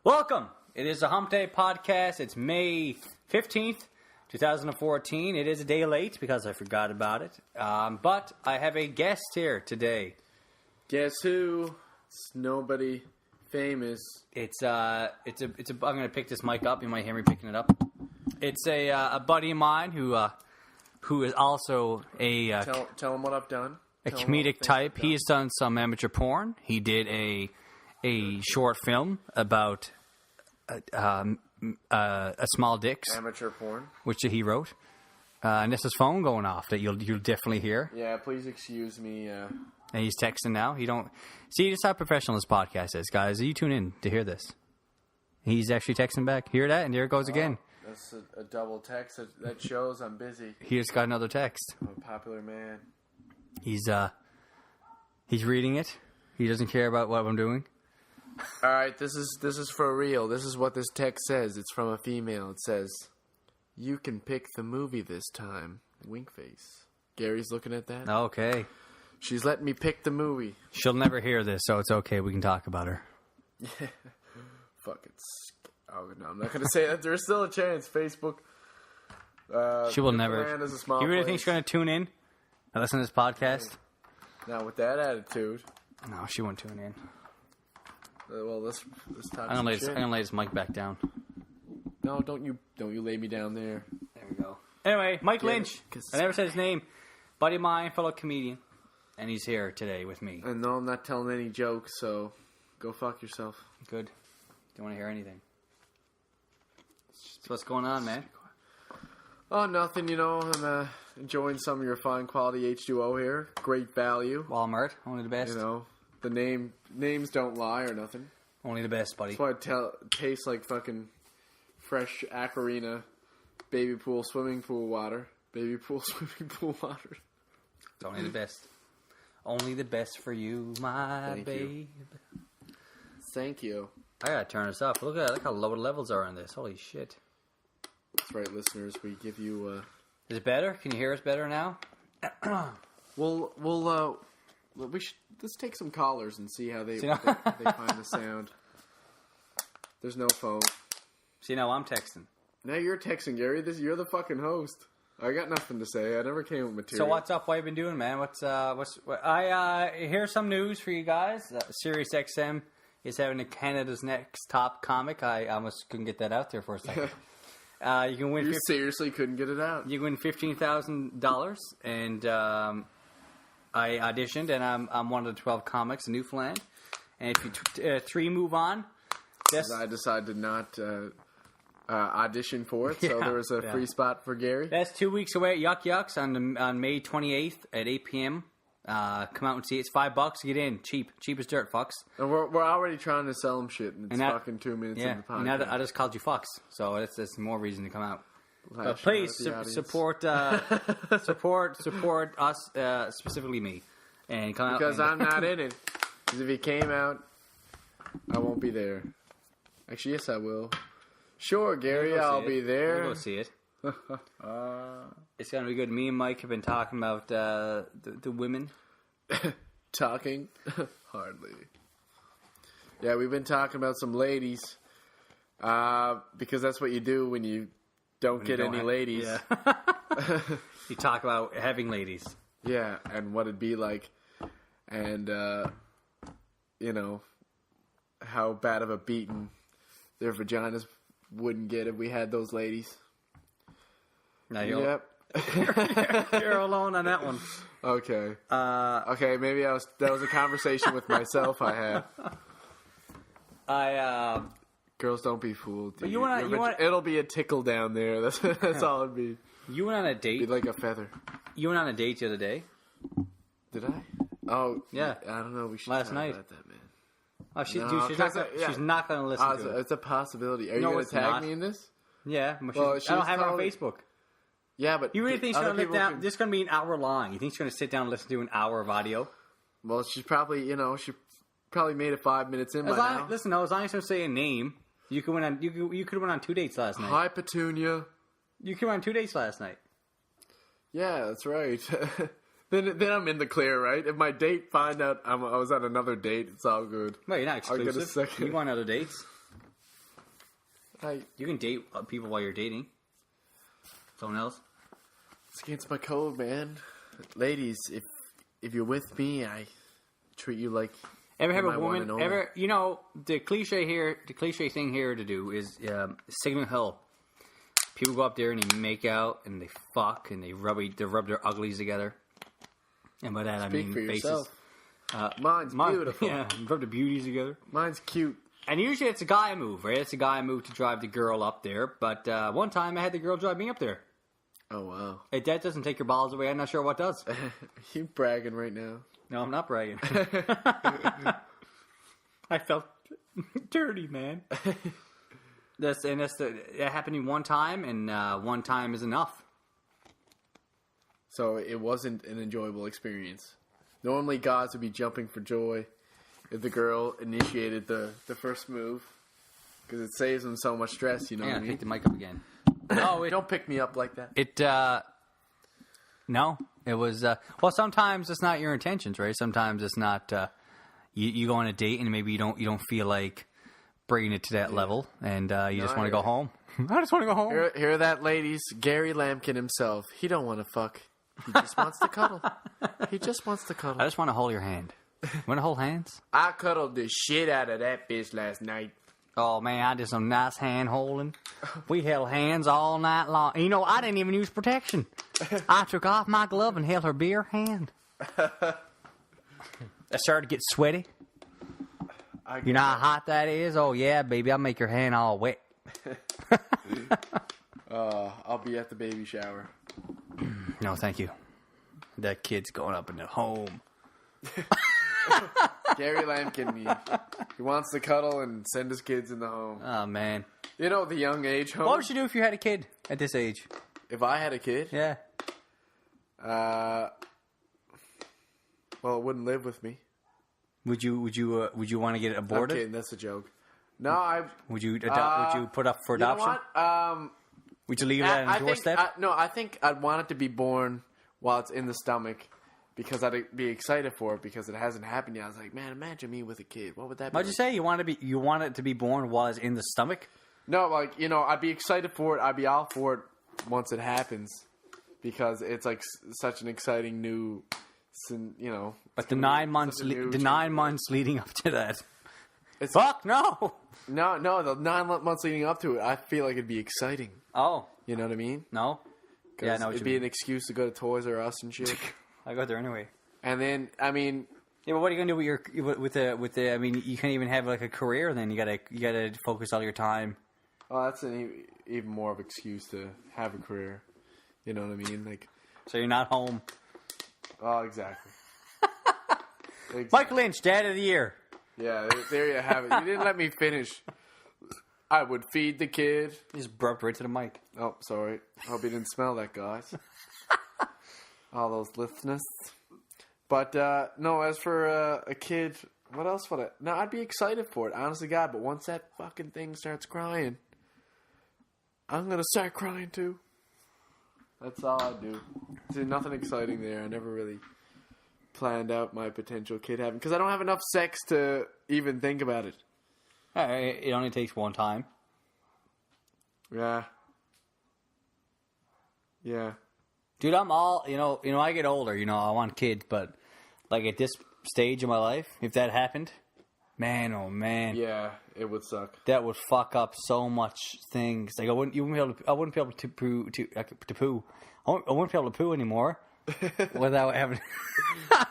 Welcome. It is a Hump Day podcast. It's May 15th, 2014. It is a day late because I forgot about it. But I have a guest here today. Guess who? It's nobody famous. I'm going to pick this mic up. You might hear me picking it up. It's a buddy of mine who is also a Tell him what I've done. A comedic type. He has done some amateur porn. He did a short film about a small dicks. Amateur porn. Which he wrote. And this is phone going off that you'll definitely hear. Yeah, please excuse me. And he's texting now. He don't see just how professional this podcast is, guys. You tune in to hear this. He's actually texting back. Hear that? And there it goes again. That's a double text. That shows I'm busy. He just got another text. I'm a popular man. He's reading it. He doesn't care about what I'm doing. All right, this is for real. This is what this text says. It's from a female. It says, "You can pick the movie this time." Wink face. Gary's looking at that. Okay. She's letting me pick the movie. She'll never hear this, so it's okay. We can talk about her. Yeah. Fuck it. Oh, no, I'm not going to say that. There's still a chance. Facebook. She will never. Is a small you really place. think she's going to tune in and listen to this podcast? Not with that attitude. No, she won't tune in. Well, let's talk. I'm gonna lay this mic back down. No, don't you lay me down there. There we go. Anyway, Mike Lynch. I never said his name. Buddy of mine, fellow comedian, and he's here today with me. And no, I'm not telling any jokes, so go fuck yourself. Good. Don't want to hear anything. So what's going on, man? Oh, nothing. I'm enjoying some of your fine quality H2O here. Great value. Walmart, only the best. The names don't lie or nothing. Only the best, buddy. That's why it tastes like fucking fresh Aquarina baby pool swimming pool water. Baby pool swimming pool water. It's only the best. Only the best for you, my babe. Thank you. I gotta turn this up. Look how low the levels are on this. Holy shit. That's right, listeners. We give you... Is it better? Can you hear us better now? Let's take some callers and see how they find the sound. There's no phone. See, now I'm texting. Now you're texting, Gary. You're the fucking host. I got nothing to say. I never came with material. So what's up? What you been doing, man? Here's some news for you guys. Sirius XM is having Canada's Next Top Comic. I almost couldn't get that out there for a second. You can win. You seriously couldn't get it out. You can win $15,000, and I auditioned, and I'm one of the 12 comics in Newfoundland. And if you three move on, I decided to not audition for it, so there was a free spot for Gary. That's 2 weeks away at Yuck Yucks on May 28th at 8 p.m. Come out and see it. It's $5 to get in. Cheap as dirt, fucks. And we're already trying to sell them shit, and it's fucking 2 minutes in the podcast. Now I just called you fucks, so that's more reason to come out. But please support us, specifically me, and come out. Because I'm not in it. Because if he came out, I won't be there. Actually, yes, I will. Sure, Gary, I'll be there. We'll go see it. It's gonna be good. Me and Mike have been talking about the women. Talking? Hardly. Yeah, we've been talking about some ladies. Because that's what you do when you don't get any ladies. Yeah. You talk about having ladies. Yeah, and what it'd be like. And, how bad of a beating their vaginas wouldn't get if we had those ladies. Now you're alone on that one. Okay. Okay, maybe that was a conversation with myself I had. Girls, don't be fooled. Dude. It'll be a tickle down there. That's all it'd be. You went on a date. It'd be like a feather. You went on a date the other day. Did I? Oh, yeah. I don't know. We should last talk night. About that, man. Oh, she's not going to listen to it. It's a possibility. Are you going to tag me in this? Yeah. I don't have her on Facebook. Yeah, but you really think she's going to live down? This is going to be an hour long. You think she's going to sit down and listen to an hour of audio? Well, she's probably, she probably made it 5 minutes in by now. Listen, as long as you don't say a name, you could went on. You could have went on 2 dates last night. Hi, Petunia. You could went on 2 dates last night. Yeah, that's right. Then I'm in the clear, right? If my date find out I was on another date, it's all good. Well, you're not exclusive. I'll get a second. You want other dates? You can date people while you're dating someone else. It's against my code, man. Ladies, if you're with me, I treat you like ever have my a woman one and ever? You know, the cliche thing here to do is Signal Hill. People go up there and they make out and they fuck and they rub their uglies together. And by that I mean for faces. yourself. Mine's beautiful. Yeah, rub the beauties together. Mine's cute. And usually it's a guy move, right? It's a guy move to drive the girl up there. But one time I had the girl drive me up there. Oh, wow. If that doesn't take your balls away, I'm not sure what does. You bragging right now. No, I'm not bragging. I felt dirty, man. That happened to me one time, and one time is enough. So it wasn't an enjoyable experience. Normally guys would be jumping for joy if the girl initiated the first move. Because it saves them so much stress, you know what I mean? Pick the mic up again. No, don't pick me up like that. No, it was, well, sometimes it's not your intentions, right? Sometimes it's not, you go on a date and maybe you don't feel like bringing it to that level and you just want to go home. I just want to go home. Hear that, ladies? Gary Lamkin himself. He don't want to fuck. He just wants to cuddle. He just wants to cuddle. I just want to hold your hand. You want to hold hands? I cuddled the shit out of that bitch last night. Oh, man, I did some nice hand holding. We held hands all night long. You know, I didn't even use protection. I took off my glove and held her bare hand. I started to get sweaty. You know how hot that is? Oh, yeah, baby, I'll make your hand all wet. I'll be at the baby shower. No, thank you. That kid's going up in the home. Gary Lamkin, he wants to cuddle and send his kids in the home. Oh, man. You know, the young age home. What would you do if you had a kid at this age? If I had a kid? Yeah. Well, it wouldn't live with me. Would you want to get it aborted? Okay, that's a joke. No, Would you adopt? Would you put up for adoption? You know what? Would you leave it on the doorstep? I think I'd want it to be born while it's in the stomach because I'd be excited for it because it hasn't happened yet. I was like, man, imagine me with a kid. What would that be? What'd you say? You want it to be born while it's in the stomach? No, like, you know, I'd be excited for it. I'd be all for it once it happens because it's like such an exciting new, you know. But the 9 months, leading up to that. Fuck no. No, the 9 months leading up to it, I feel like it'd be exciting. Oh. You know what I mean? No. Yeah, I know what it'd be an excuse to go to Toys R Us and shit. I go there anyway. And then, I mean, yeah, but what are you gonna do with the? I mean, you can't even have like a career. Then you gotta focus all your time. Oh, that's an even more of an excuse to have a career. You know what I mean? Like, so you're not home. Oh, exactly. Mike Lynch, Dad of the Year. Yeah, there you have it. You didn't let me finish. I would feed the kid. You just burped right to the mic. Oh, sorry. Hope you didn't smell that, guys. All those listeners. But, no, as for a kid, what else would I... No, I'd be excited for it, honestly, God. But once that fucking thing starts crying, I'm going to start crying, too. That's all I do. See, nothing exciting there. I never really planned out my potential kid having... Because I don't have enough sex to even think about it. It only takes one time. Yeah. Yeah. Dude, I'm all, you know, I get older, I want kids, but like at this stage of my life, if that happened, man, oh man. Yeah, it would suck. That would fuck up so much things. Like I wouldn't be able to poo. I wouldn't be able to poo anymore without having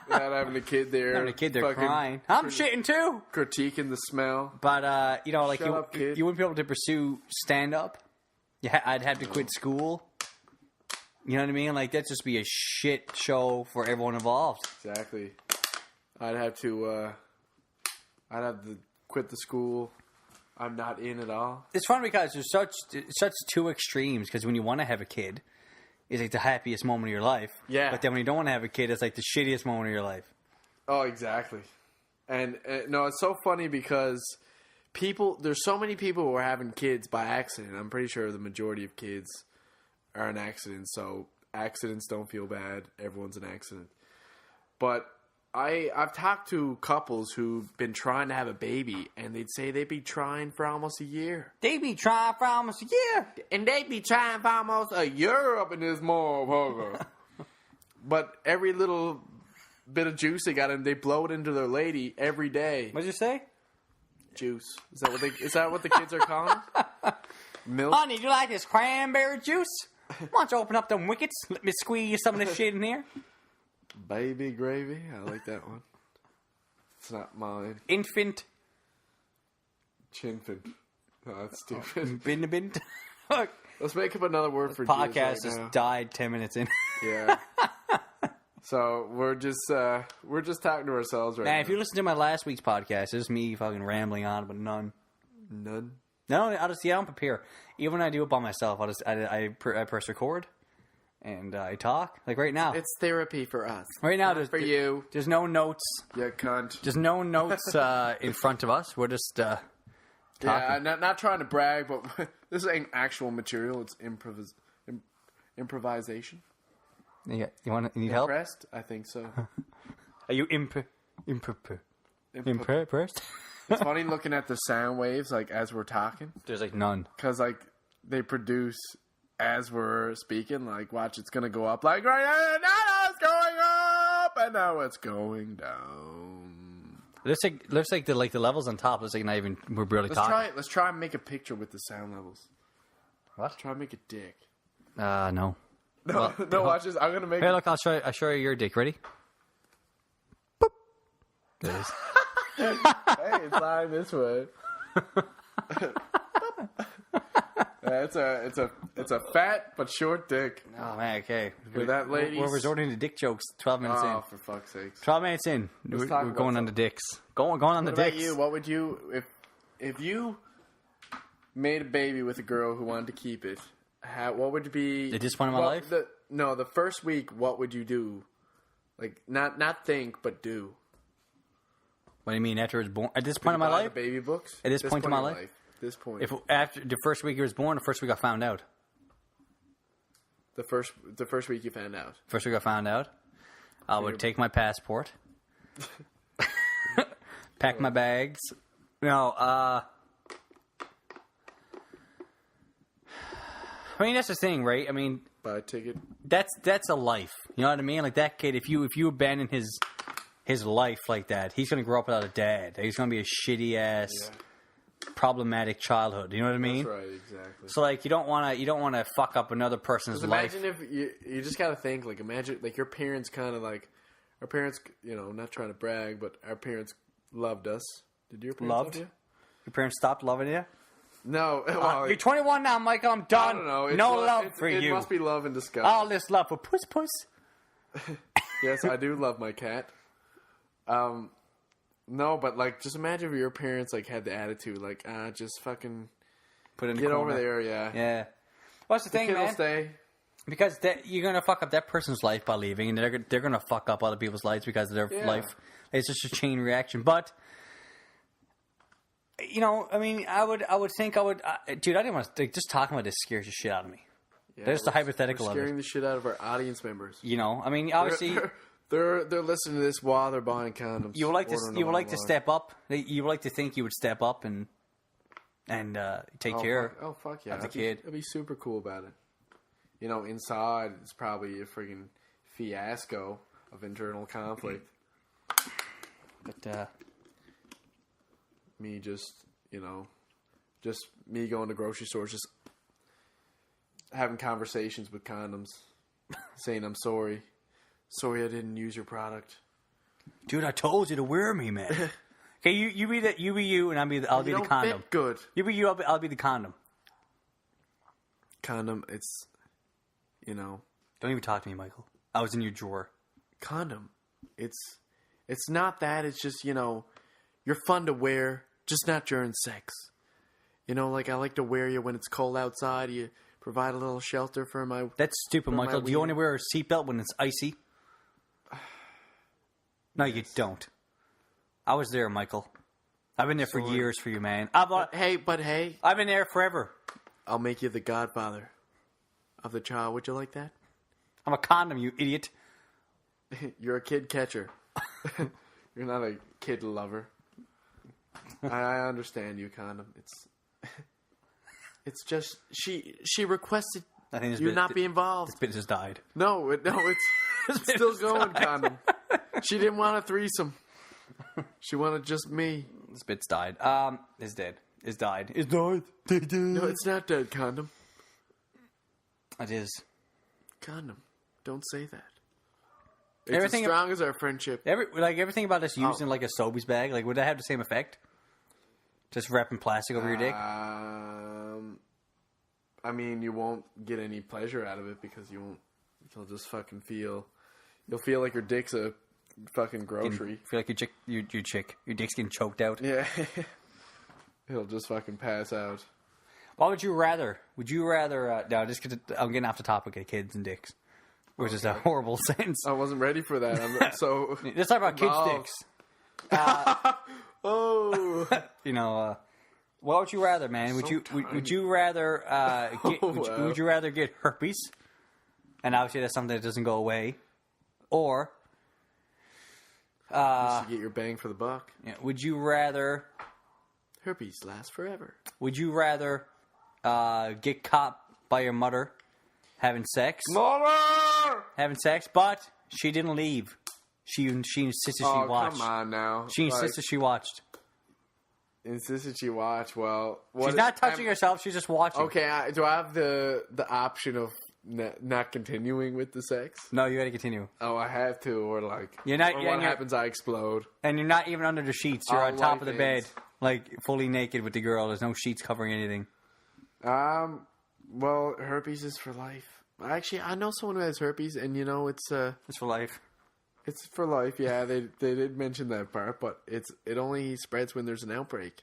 a kid there. Having a kid there crying. I'm shitting too. Critiquing the smell. But like you wouldn't be able to pursue stand up. Yeah, I'd have to quit school. You know what I mean? Like, that'd just be a shit show for everyone involved. Exactly. I'd have to quit the school. I'm not in at all. It's fun because there's such two extremes. Because when you want to have a kid, it's like the happiest moment of your life. Yeah. But then when you don't want to have a kid, it's like the shittiest moment of your life. Oh, exactly. And no, it's so funny because there's so many people who are having kids by accident. I'm pretty sure the majority of kids are an accident, so accidents don't feel bad. Everyone's an accident. But I've talked to couples who've been trying to have a baby, and they'd say they'd be trying for almost a year. They be trying for almost a year. And they'd be trying for almost a year up in this motherfucker. But every little bit of juice they got in, they blow it into their lady every day. What'd you say? Juice. Is that what the kids are calling it? Milk? Honey, do you like this cranberry juice? Why don't you open up them wickets? Let me squeeze some of this shit in here. Baby gravy. I like that one. It's not mine. Infant. Chinfant. Oh, that's stupid. Bin. Let's make up another word for podcast right just now. died 10 minutes in. Yeah. So we're just talking to ourselves right now. Man, if you listen to my last week's podcast, it's me fucking rambling on, but none. None. No, I don't prepare. Even when I do it by myself, I press record and I talk. Like right now. It's therapy for us. Right now, for you. There's no notes. You cunt. There's no notes in front of us. We're just talking. Yeah, not trying to brag, but this ain't actual material. It's improvisation. You need help? Impressed? I think so. Are you impressed? It's funny looking at the sound waves like as we're talking. There's like none. Because like they produce as we're speaking. Like watch, it's gonna go up. Like right now it's going up, and now it's going down. Looks like the levels on top. Looks like not even we're barely talking. Let's try and make a picture with the sound levels. What? Let's try and make a dick. No. No, watch this. I'm gonna make. Hey, look! I'll show you your dick. Ready? Boop. There it is. Hey, it's lying this way. It's a fat but short dick. Oh man, okay. With that, ladies, we're resorting to dick jokes. 12 minutes in. Oh, for fuck's sakes! 12 minutes in. We're going on the dicks. Going on the dicks. What about you? What would you if you made a baby with a girl who wanted to keep it? What would be at this point in my life? The first week. What would you do? Like not think, but do. What do you mean after it was born? At this point in my life? The baby books. At this point in my life? This point. If after the first week he was born, the first week I found out. The first week you found out. First week I found out, I would take my passport, pack my bags. No, I mean that's the thing, right? I mean, buy a ticket. That's a life. You know what I mean? Like that kid, if you abandon his life like that, he's gonna grow up without a dad. He's gonna be a shitty ass, problematic childhood. You know what I mean? That's right, exactly. So like you don't wanna fuck up another person's life. Imagine if you just gotta think like imagine like your parents kind of like our parents. You know, not trying to brag, but our parents loved us. Did your parents love you? Your parents stopped loving you? No. Well, you're 21 now, Michael. I'm done. I don't know. No love for you. It must be love in disguise. All this love for puss. Yes, I do love my cat. No, but like, just imagine if your parents like had the attitude, like, just fucking put in get over there, yeah. Yeah. What's the thing, kid man? will stay. Because you're gonna fuck up that person's life by leaving, and they're gonna fuck up other people's lives because of their life. It's just a chain reaction. But you know, I mean, I would think I would, dude. I didn't want to just talking about this scares the shit out of me. Yeah, there's the hypothetical we're of it. Scaring the shit out of our audience members. You know, I mean, obviously. They're listening to this while they're buying condoms. You would like to step up. You would like to think you would step up and take care of the kid. I'd be super cool about it. You know, inside it's probably a friggin' fiasco of internal conflict. But me just me going to grocery stores, just having conversations with condoms, saying I'm sorry. Sorry I didn't use your product. Dude, I told you to wear me, man. Okay, you be you, and I'll be the condom. Fit good. You be you, I'll be the condom. Condom, it's, Don't even talk to me, Michael. I was in your drawer. Condom, it's not that. It's just, you're fun to wear, just not during sex. Like I like to wear you when it's cold outside. You provide a little shelter for my... That's stupid, Michael. Do you only wear a seatbelt when it's icy? No, you don't. I was there, Michael. I've been there for years for you, man. Hey. I've been there forever. I'll make you the godfather of the child. Would you like that? I'm a condom, you idiot. You're a kid catcher. You're not a kid lover. I understand you, condom. It's just she requested you not be involved. This bit just died. No, it's still going, condom. She didn't want a threesome. She wanted just me. This bit's died. It's dead. It's died. It's died. No, it's not dead, condom. It is. Condom. Don't say that. It's Everything as strong as our friendship. Everything about this used in like a Sobeys bag. Like, would that have the same effect? Just wrapping plastic over your dick? I mean, you won't get any pleasure out of it because you'll just fucking feel. You'll feel like your dick's a fucking grocery. Feel like your dick's getting choked out. Yeah. It'll just fucking pass out. What would you rather? Would you rather? No, I'm getting off the topic of kids and dicks, which is a horrible sentence. I wasn't ready for that. So let's talk about kids' dicks. What would you rather, man? Would you rather would you rather get herpes? And obviously that's something that doesn't go away, or you should get your bang for the buck. Yeah, would you rather herpes lasts forever? Would you rather get caught by your mother having sex? Mother! Having sex, but she didn't leave. She insisted she watched. Come on now. She insisted she watched. Insisted she watched. Well, she's not touching herself. She's just watching. Okay, do I have the option of not continuing with the sex? No, you got to continue. Oh, I have to, or you're not. Or what happens? I explode, and you're not even under the sheets. You're on top of the bed, like fully naked with the girl. There's no sheets covering anything. Well, herpes is for life. Actually, I know someone who has herpes, and it's for life. It's for life. Yeah, they did mention that part, but it only spreads when there's an outbreak.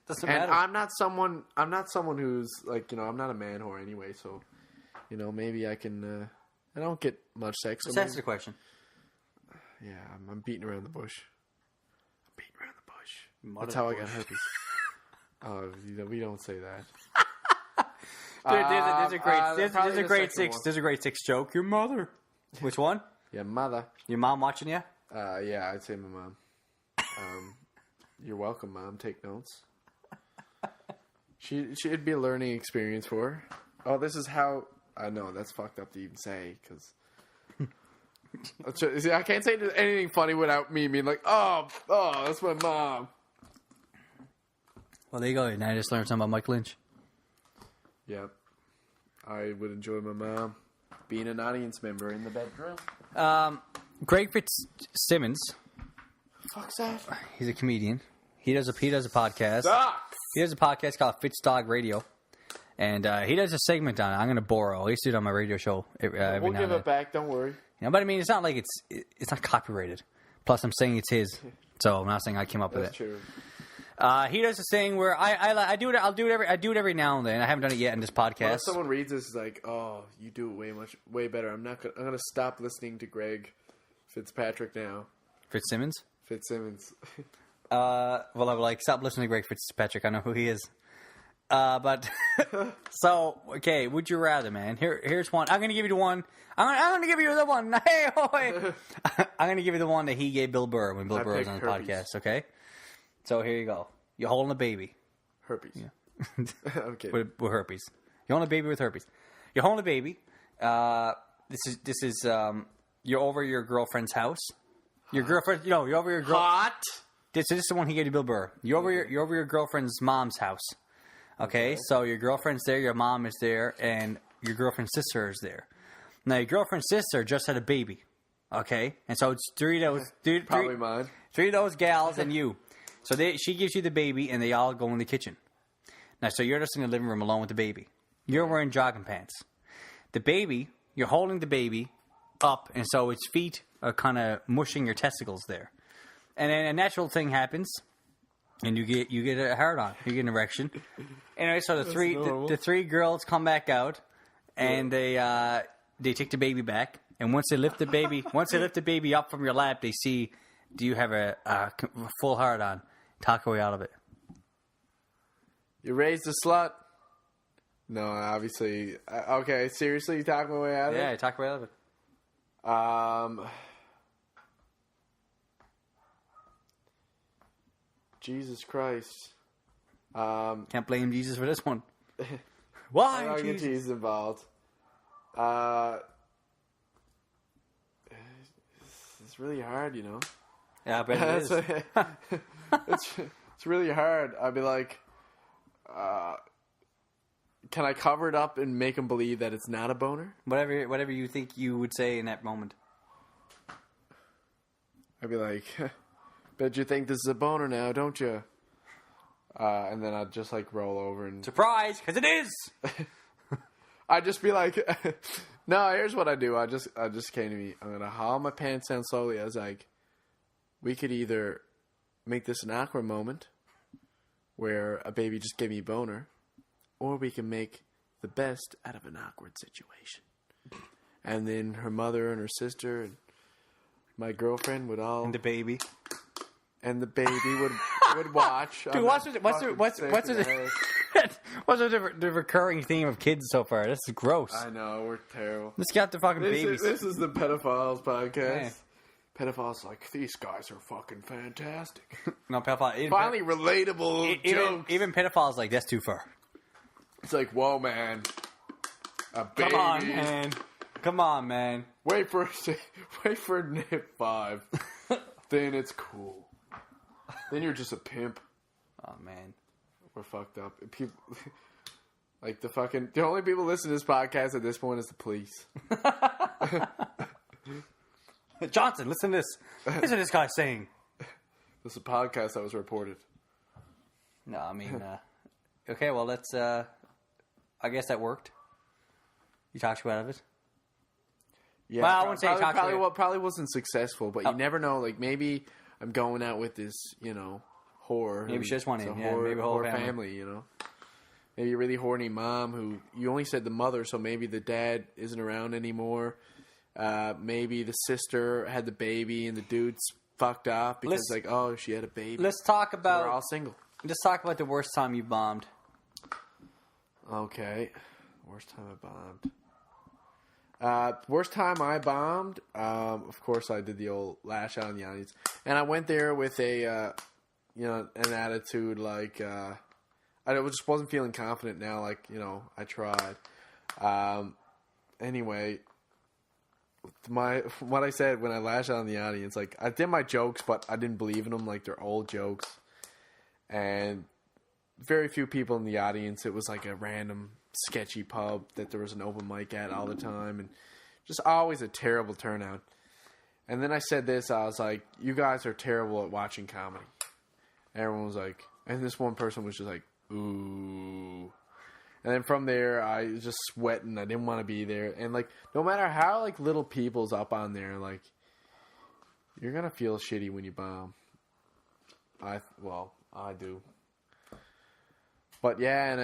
Doesn't matter. I'm not someone who's I'm not a man whore anyway, so maybe I can. I don't get much sex. Let's answer the question. Yeah, I'm beating around the bush. That's how I got herpes. Oh, we don't say that. There's a great six joke. Your mother. Which one? Your mother. Your mom watching you? Yeah, I'd say my mom. You're welcome, Mom. Take notes. It'd be a learning experience for her. Oh, this is how. I know that's fucked up to even say because. See, I can't say anything funny without me being like, oh, that's my mom. Well, there you go. Now I just learned something about Mike Lynch. Yep. I would enjoy my mom being an audience member in the bedroom. Greg Fitzsimmons. Fuck's that? He's a comedian. He does a podcast. Sucks. He does a podcast called Fitzdog Radio. And he does a segment on it. I'm going to borrow. I used to do it on my radio show. We'll give it back. Don't worry. But I mean, it's not like it's not copyrighted. Plus, I'm saying it's his. So I'm not saying I came up with it. That's true. He does this thing where I do it. I do it every now and then. I haven't done it yet in this podcast. Well, if someone reads this, is like, oh, you do it way better. I'm gonna stop listening to Greg Fitzpatrick now. Fitzsimmons. Well, I would like stop listening to Greg Fitzpatrick. I know who he is. But so okay. Would you rather, man? Here's one. I'm gonna give you the one. I'm gonna give you the one. Hey, I'm gonna give you the one that he gave Bill Burr when Bill Burr was on the podcast. Okay. So here you go. You're holding a baby. Herpes. Yeah. Okay. With herpes. You're holding a baby with herpes. You're holding a baby. This is you're over your girlfriend's house. Your girlfriend. You're over your girl. Hot. This is the one he gave to Bill Burr. You're over your girlfriend's mom's house. Okay. So your girlfriend's there. Your mom is there, and your girlfriend's sister is there. Now your girlfriend's sister just had a baby. Okay, and so it's three of those gals and you. So she gives you the baby, and they all go in the kitchen. Now, so you're just in the living room alone with the baby. You're wearing jogging pants. The baby, you're holding the baby up, and so its feet are kind of mushing your testicles there. And then a natural thing happens, and you get a hard on. You get an erection. Anyway, so the three girls come back out, and they take the baby back. And once they lift the baby up from your lap, they see, do you have a full hard on? Talk away out of it. You raised a slut. No, obviously. Okay, seriously, you talk my way out of it? Yeah, talk away out of it. Jesus Christ. Can't blame Jesus for this one. Why, I get Jesus? Jesus involved. It's really hard, you know. Yeah, I bet it is. It's really hard. I'd be like, can I cover it up and make them believe that it's not a boner? Whatever you think you would say in that moment. I'd be like, bet you think this is a boner now, don't you? And then I'd just like roll over and Surprise, because it is. I'd just be like, no, here's what I do. I just came to me. I'm gonna haul my pants down slowly. I was like, we could either make this an awkward moment where a baby just gave me a boner, or we can make the best out of an awkward situation. And then her mother and her sister and my girlfriend would all And the baby. and the baby would watch. Dude, what's the recurring theme of kids so far? This is gross. I know, we're terrible. Let's get the fucking babies. This is the pedophiles podcast. Yeah. Pedophiles like, these guys are fucking fantastic. No, pedophile. Finally, relatable jokes. Even pedophiles like, that's too far. It's like, whoa, man. A baby. Come on, man. Wait for nip 5. Then it's cool. Then you're just a pimp. Oh, man. We're fucked up. People, like the only people listening to this podcast at this point is the police. Johnson, listen to this. Listen to this guy saying. This is a podcast that was reported. No, I mean, okay, well, let's, I guess that worked. You talked you out of it. Yeah, well, I wouldn't say you talked you out of it. Probably wasn't successful, but you never know. Like, maybe I'm going out with this, whore. Maybe she just went in, maybe a whole family, Maybe a really horny mom who, you only said the mother, so maybe the dad isn't around anymore. Maybe the sister had the baby and the dude's fucked off because she had a baby. Let's talk about... We're all single. Let's talk about the worst time you bombed. Okay. Worst time I bombed. Worst time I bombed, of course I did the old lash out on the audience. And I went there with an attitude like, I just wasn't feeling confident now, I tried. Anyway, what I said when I lashed out on the audience, I did my jokes, but I didn't believe in them, they're old jokes. And very few people in the audience. It was like a random sketchy pub that there was an open mic at all the time, and just always a terrible turnout. And then I said this, I was like, you guys are terrible at watching comedy. And everyone was like, and this one person was just like, ooh. And then from there, I was just sweating. I didn't want to be there. And no matter how little people's up on there, you're gonna feel shitty when you bomb. I do. But yeah, and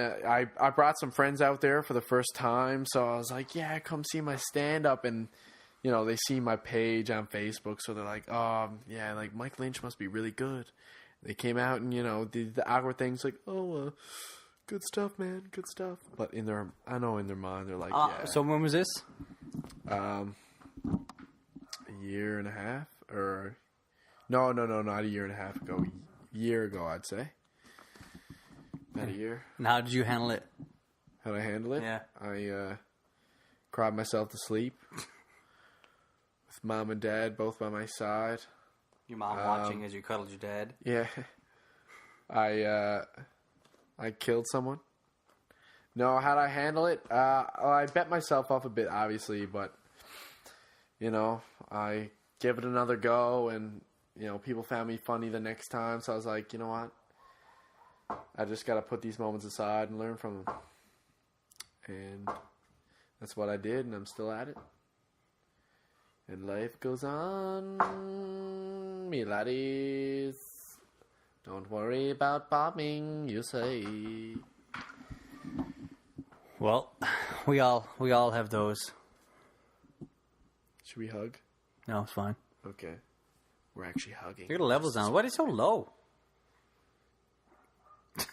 I brought some friends out there for the first time, so I was like, yeah, come see my stand-up. And, they see my page on Facebook, so they're like, oh, yeah, Mike Lynch must be really good. They came out and, did the awkward things good stuff, man, good stuff. But in their mind, they're like, yeah. So when was this? A year and a half, or... No, not a year and a half ago. A year ago, I'd say. About a year. And how did you handle it? How did I handle it? Yeah. I cried myself to sleep with mom and dad both by my side. Your mom watching as you cuddled your dad? Yeah. I killed someone. No, how'd I handle it? I bet myself up a bit, obviously, but, I gave it another go, and, people found me funny the next time, so I was like, you know what? I just got to put these moments aside and learn from them. And that's what I did, and I'm still at it. And life goes on, me laddies. Don't worry about bombing, you say. Well, we all have those. Should we hug? No, it's fine. Okay. We're actually hugging. Look at the levels down. Why are they so low?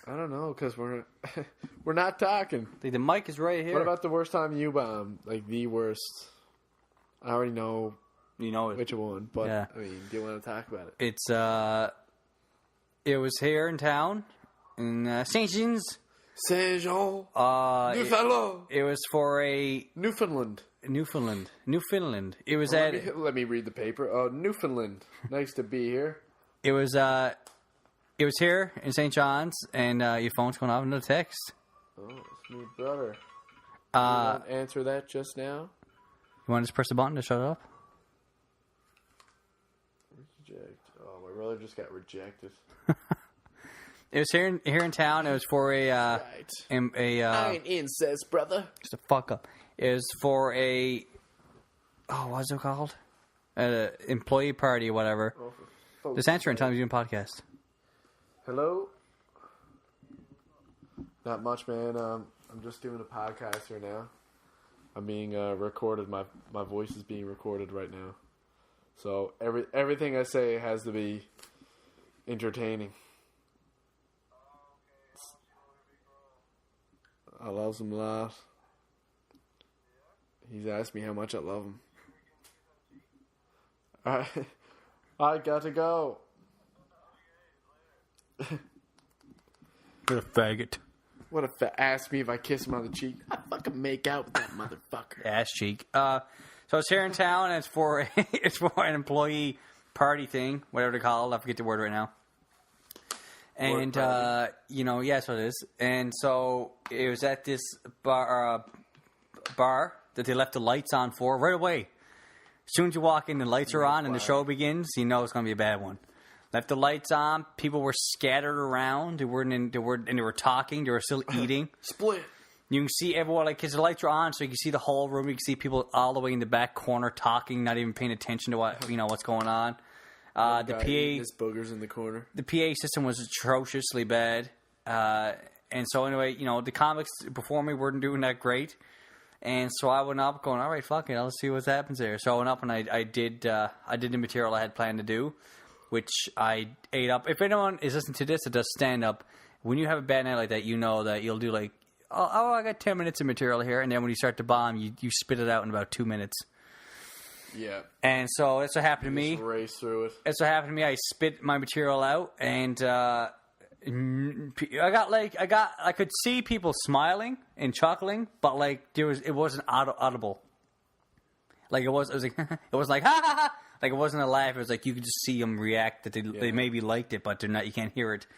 I don't know, because we're not talking. The mic is right here. What about the worst time you bombed? The worst. I already know it. which one, but yeah. I mean, do you want to talk about it? It's It was here in town, in St. Jean's. Saint-Jean. Newfoundland. It was for a... Newfoundland. It was at... Let me read the paper. Oh, Newfoundland. Nice to be here. It was here in St. John's, and your phone's going off into text. Oh, it's me, brother. You won't answer that just now? You want to just press the button to shut it up? Reject. Oh, my brother just got rejected. It was here in town. It was for a I ain't incest, brother. Just a fuck up. It was for a what's it called? Employee party or whatever. Oh, just answer and tell me you're doing a podcast. Hello? Not much, man. I'm just doing a podcast here now. I'm being recorded. My voice is being recorded right now. So everything I say has to be entertaining. I love him a lot. He's asked me how much I love him. I got to go. What a faggot. What if asked me if I kiss him on the cheek? I fucking make out with that motherfucker. Ass cheek. So it's here in town, and it's for an employee party thing, whatever they call it. I forget the word right now. And that's what it is. And so it was at this bar that they left the lights on for right away. As soon as you walk in, the lights are on, and the show begins. You know it's going to be a bad one. Left the lights on. People were scattered around. They were talking. They were still eating. Split. You can see everyone, because the lights are on, so you can see the whole room. You can see people all the way in the back corner talking, not even paying attention to what's going on. The PA, his boogers in the corner. The PA system was atrociously bad, and so anyway, the comics before me weren't doing that great, and so I went up, going, all right, fuck it, let's see what happens there. So I went up and I did the material I had planned to do, which I ate up. If anyone is listening to this that does stand up, when you have a bad night like that, you know that you'll do like, oh, I got 10 minutes of material here, and then when you start to bomb, you spit it out in about 2 minutes. Yeah. And so that's what happened to me. Just race through it. That's what happened to me. I spit my material out, and I could see people smiling and chuckling, but it wasn't audible. It was like it wasn't like ha ha ha. Like it wasn't a laugh. It was like you could just see them react that they maybe liked it, but they're not. You can't hear it.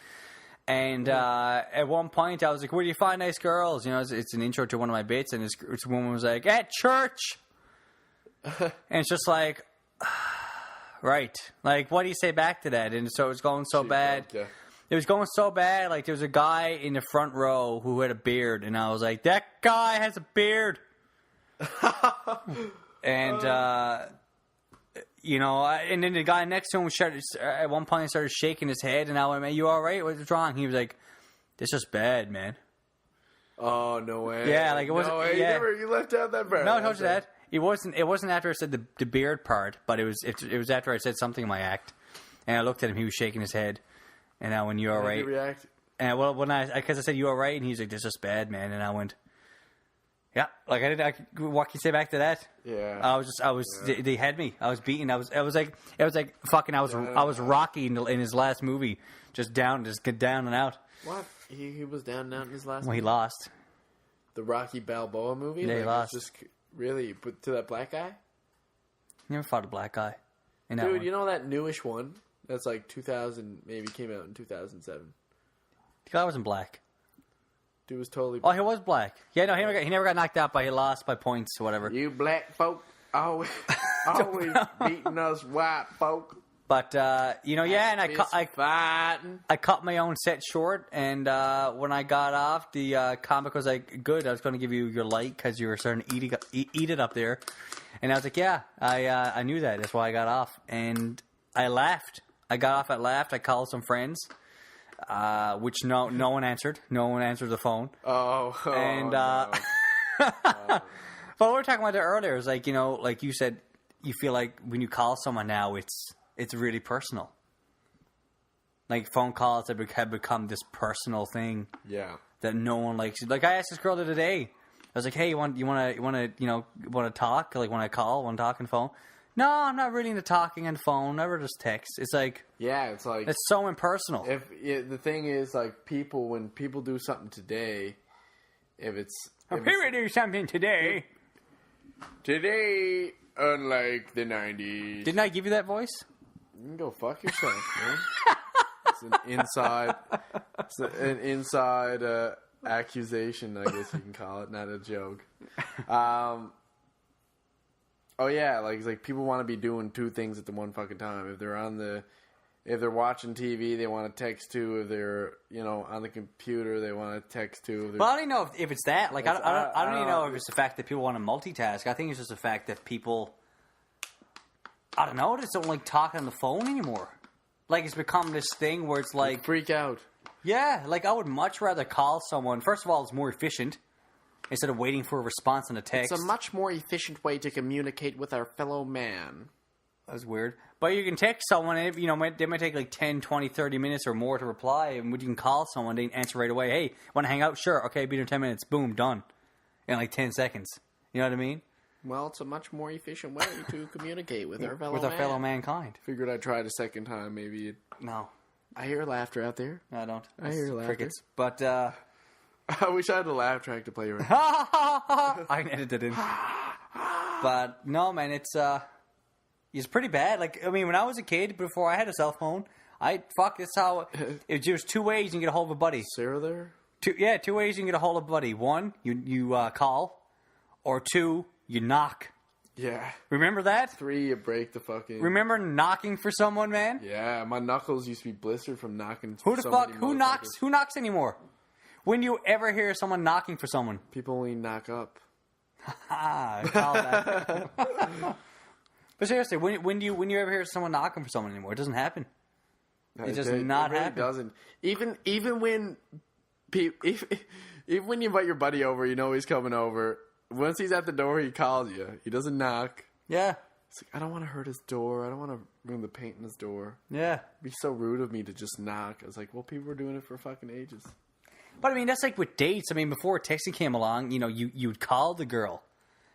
And at one point, I was like, "Where do you find nice girls?" It's an intro to one of my bits, and this woman was like, "At church." And it's just like, right. Like, what do you say back to that? And so it was going so bad. Yeah. It was going so bad. Like, there was a guy in the front row who had a beard. And I was like, that guy has a beard. And, and then the guy next to him at one point started shaking his head. And I went, man, you all right? What's wrong? He was like, this is bad, man. Oh, no way. Yeah, like it wasn't. No way. Yeah. You left out that part. No, I told you that. It wasn't after I said the beard part, but it was after I said something in my act, and I looked at him. He was shaking his head, and I went, "You all right?" Did he react? And because I said you all right, and he's like, "This is bad, man," and I went, "Yeah." Like what can you say back to that? Yeah. They had me. I was beaten. I was like fucking. I was Rocky in his last movie, just get down and out. What? He was down and out in his last. Well, movie? he lost. The Rocky Balboa movie. Yeah, he lost. Really? But to that black guy? Never fought a black guy. Dude, you know that newish one? That's like 2000, maybe came out in 2007. The guy wasn't black. Dude was totally black. Oh, he was black. Yeah, no, he never got knocked out, but he lost by points or whatever. You black folk always beating us white folk. But, and I cut my own set short, and when I got off, the comic was like, good, I was going to give you your light because you were starting to eat it up there. And I was like, yeah, I knew that. That's why I got off. And I laughed. I got off, I laughed. I called some friends, which no one answered. No one answered the phone. And no. But we were talking about that earlier. It's like, like you said, you feel like when you call someone now, it's really personal. Like phone calls have become this personal thing. Yeah. That no one likes. Like I asked this girl the other day. I was like, "Hey, you want to talk? Like when I call, want to talk on the phone?" No, I'm not really into talking on the phone. Never just text. It's like it's like it's so impersonal. the thing is, like, when people do something today, if it's here we do something today. Today, unlike the 90s. Didn't I give you that voice? You can go fuck yourself, man. It's an inside accusation, I guess you can call it, not a joke. Oh yeah, like people want to be doing two things at the one fucking time. If they're watching TV, they want to text too. If they're on the computer, they want to text too. Well, I don't even know if it's that. Like I don't even know if it's the fact that people want to multitask. I think it's just the fact that people, I don't know, just don't like talking on the phone anymore. Like it's become this thing where it's like freak out. Yeah, like I would much rather call someone. First of all, it's more efficient. Instead of waiting for a response on a text. It's a much more efficient way to communicate with our fellow man. That's weird. But you can text someone, and they might take like 10, 20, 30 minutes or more to reply. And when you can call someone, they answer right away. Hey, want to hang out? Sure. Okay, be there in 10 minutes. Boom, done. In like 10 seconds. You know what I mean? Well, it's a much more efficient way to communicate with our fellow mankind. Figured I'd try it a second time, maybe. No. I hear laughter out there. I don't. I hear laughter. Crickets. But, I wish I had a laugh track to play right. I can edit it in. But no, man, it's pretty bad. Like, I mean, when I was a kid, before I had a cell phone, that's how it was. Two ways you can get a hold of a buddy. Sarah there? Two ways you can get a hold of a buddy. One, you call, or two, you knock. Yeah. Remember that? 3, you break the fucking... Remember knocking for someone, man? Yeah, my knuckles used to be blistered from knocking. Who the fuck? Who knocks? Who knocks anymore? When do you ever hear someone knocking for someone? People only knock up. I call that. But seriously, when do you ever hear someone knocking for someone anymore? It doesn't happen. It does not happen. It doesn't. Even when even when you invite your buddy over, you know he's coming over. Once he's at the door, he calls you. He doesn't knock. Yeah. It's like, I don't want to hurt his door. I don't want to ruin the paint in his door. Yeah. It'd be so rude of me to just knock. I was like, well, people were doing it for fucking ages. But I mean, that's like with dates. I mean, before texting came along, you'd call the girl,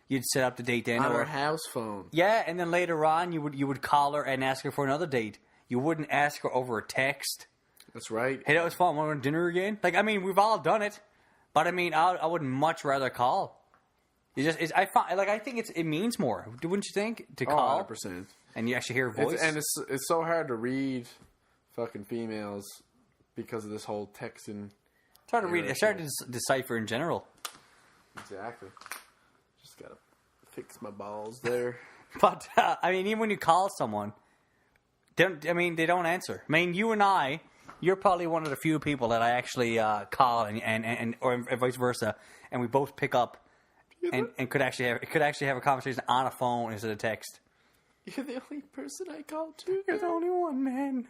you'd set up the date then, on her house phone. Yeah, and then later on, you would call her and ask her for another date. You wouldn't ask her over a text. That's right. Hey, that was fun. Want to dinner again? Like, I mean, we've all done it, but I mean, I would much rather call. I think it means more. Wouldn't you think to call? 100%. And you actually hear a voice. It's so hard to read fucking females because of this whole texting. It's hard to read. It's hard to decipher in general. Exactly. Just gotta fix my balls there. But I mean, even when you call someone, they don't answer. I mean, you and I, you're probably one of the few people that I actually call and or vice versa, and we both pick up and could actually have a conversation on a phone instead of text. You're the only person I call to. You're the only one, man.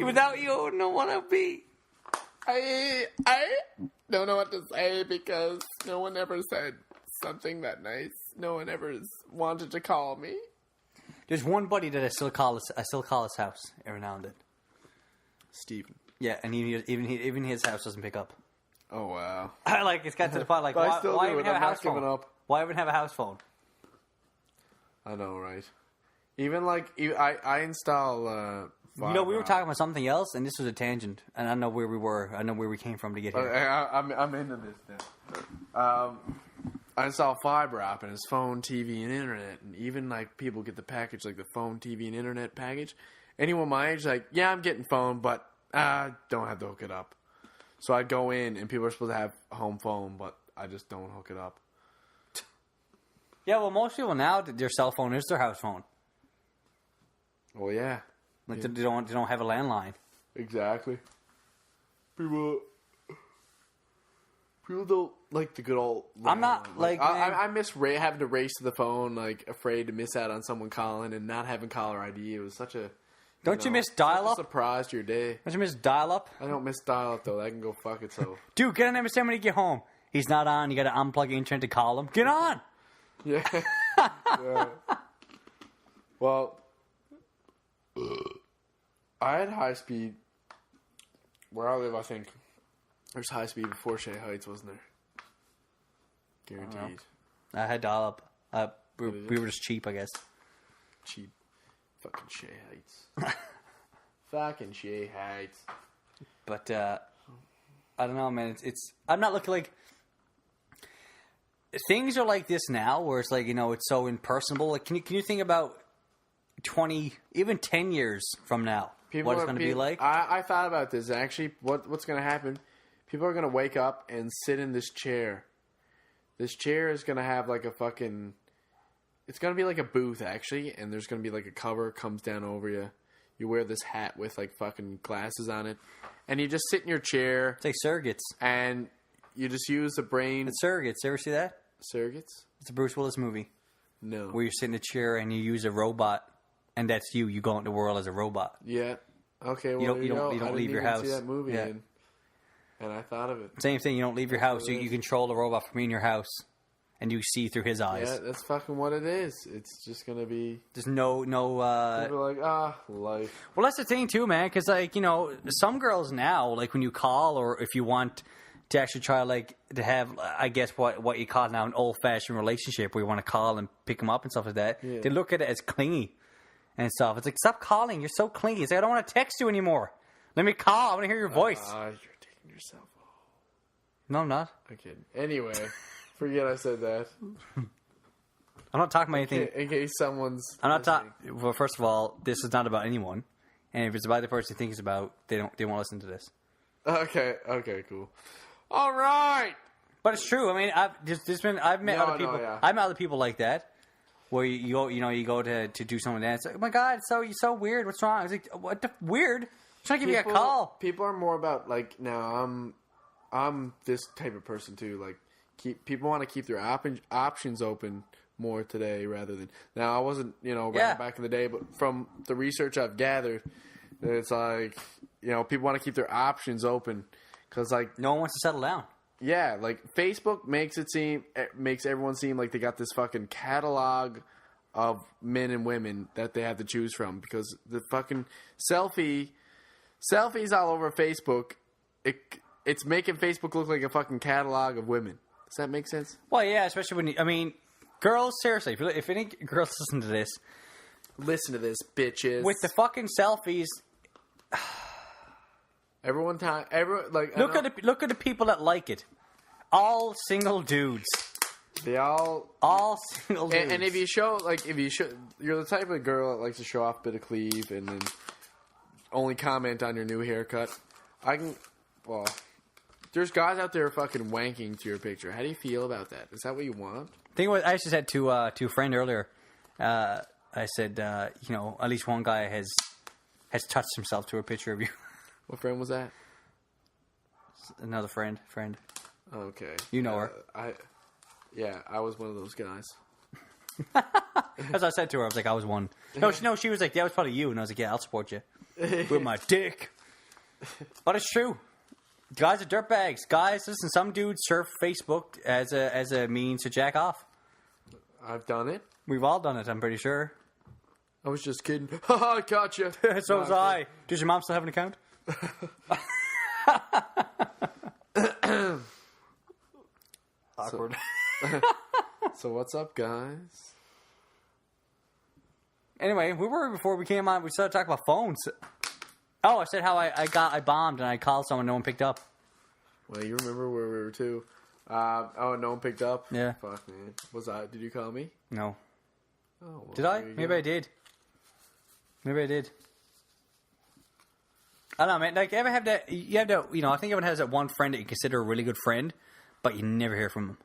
Without you, I wouldn't know what I'd be. I don't know what to say because no one ever said something that nice. No one ever wanted to call me. There's one buddy that I still call his house every now and then. Steven. Yeah, and even his house doesn't pick up. Oh wow! It's got to the point why even have a house phone? Why even have a house phone? I know, right? Even I install. We were talking about something else, and this was a tangent, and I know where we were. I know where we came from to get here. I'm into this now. I install fiber optic, and it's phone, TV, and internet, and even people get the package, like the phone, TV, and internet package. Anyone my age, yeah, I'm getting phone, but I don't have to hook it up. So I'd go in, and people are supposed to have home phone, but I just don't hook it up. Yeah, well, most people now, their cell phone is their house phone. Well, yeah. They don't have a landline. Exactly. People don't like the good old. I'm not I miss having to race to the phone, afraid to miss out on someone calling and not having caller ID. It was such a. Don't you miss dial-up? Surprise to your day. Don't you miss dial-up? I don't miss dial-up though. That can go fuck itself. Dude, get on MSN when you get home. He's not on. You got to unplug the internet to call him. Get on. Yeah. Yeah. Well. I had high speed where I live. I think there's high speed before Shea Heights, wasn't there? Guaranteed. I had dial up. we were just cheap, I guess. Cheap. Fucking shit heights. Fucking shit heights. But, I don't know, man. It's I'm not looking like... Things are like this now, where it's like, you know, it's so impersonable. Like, can you think about 20, even 10 years from now, what it's going to be like? I thought about this, actually. What's going to happen? People are going to wake up and sit in this chair. This chair is going to have like a fucking... It's going to be like a booth, actually, and there's going to be like a cover comes down over you. You wear this hat with like fucking glasses on it, and you just sit in your chair. It's like Surrogates. And you just use the brain. It's Surrogates. You ever see that? Surrogates? It's a Bruce Willis movie. No. Where you sit in a chair and you use a robot, and that's you. You go into the world as a robot. Yeah. Okay, well, you don't leave your house. I didn't even see that movie, yeah. and I thought of it. Same thing. You don't leave your house. You control the robot from in your house, and you see through his eyes. Yeah, that's fucking what it is. It's just going to be... There's no... People are like, life. Well, that's the thing, too, man, because, like, you know, some girls now, like, when you call or if you want to actually try, like, to have, I guess, what you call now an old-fashioned relationship where you want to call and pick them up and stuff like that, they look at it as clingy and stuff. It's like, stop calling. You're so clingy. It's like, I don't want to text you anymore. Let me call. I want to hear your voice. You're taking yourself off. No, I'm not. I'm kidding. Anyway, forget I said that. I'm not talking about anything. In case someone's... I'm not talking... Well, first of all, this is not about anyone. And if it's about the person you think it's about, they won't listen to this. Okay, cool. All right. But it's true. I mean, I've met other people. Yeah. I've met other people like that, where you go to do something and it's like, oh my God, you're so weird. What's wrong? I was like, what the weird? I'm trying to give you a call. People are more about like now. I'm this type of person too. Like, people want to keep their options open more today rather than now. I wasn't, back in the day, but from the research I've gathered, it's like, people want to keep their options open because like no one wants to settle down. Yeah, like Facebook makes everyone seem like they got this fucking catalog of men and women that they have to choose from because the fucking selfies all over Facebook. It's making Facebook look like a fucking catalog of women. Does that make sense? Well, yeah, especially when girls, seriously, if any girls listen to this, bitches. With the fucking selfies. Look at the people that like it. All single dudes. They all single dudes. And if you you're the type of girl that likes to show off a bit of cleave and then only comment on your new haircut. There's guys out there fucking wanking to your picture. How do you feel about that? Is that what you want? I think what I just said to a friend earlier. I said, at least one guy has touched himself to a picture of you. What friend was that? Another friend. Okay. You know her. I was one of those guys. As I said to her, I was like, I was one. No, she was like, that was probably you. And I was like, yeah, I'll support you. With my dick. But it's true. Guys are dirtbags. Guys, listen, some dudes surf Facebook as a means to jack off. I've done it. We've all done it, I'm pretty sure. I was just kidding. Haha, gotcha. So was I. Does your mom still have an account? Awkward. So what's up, guys? Anyway, we were before we came on. We started talking about phones. Oh, I said how I bombed and I called someone, no one picked up. Well, you remember where we were too. No one picked up. Yeah. Fuck, man. Did you call me? No. Oh, well, did I? Maybe I did. I don't know, man. Like, you ever have that? You have to, I think everyone has that one friend that you consider a really good friend, but you never hear from him.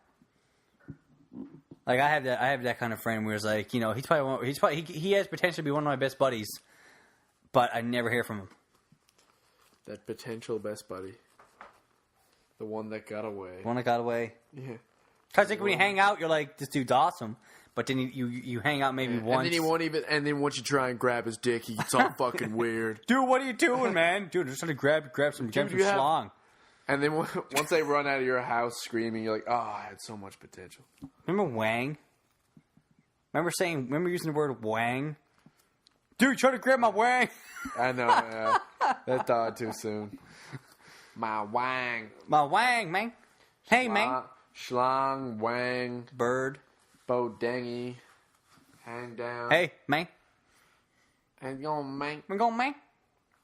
Like, I have that kind of friend where it's like, he has potential to be one of my best buddies, but I never hear from him. That potential best buddy. The one that got away. Yeah. Because like when you hang out, you're like, this dude's awesome. But then you hang out maybe once. And then he won't even. And then once you try and grab his dick, he gets all fucking weird. Dude, what are you doing, man? Dude, just trying to grab some schlong. And then once they run out of your house screaming, you're like, oh, I had so much potential. Remember wang? Remember using the word wang? Dude, try to grab my wang. I know, yeah. That died too soon. My wang. My wang, man. Hey, man. Schlong, wang. Bird. Bodengy. Hang down. Hey, man. Hang on, man. We're going, man.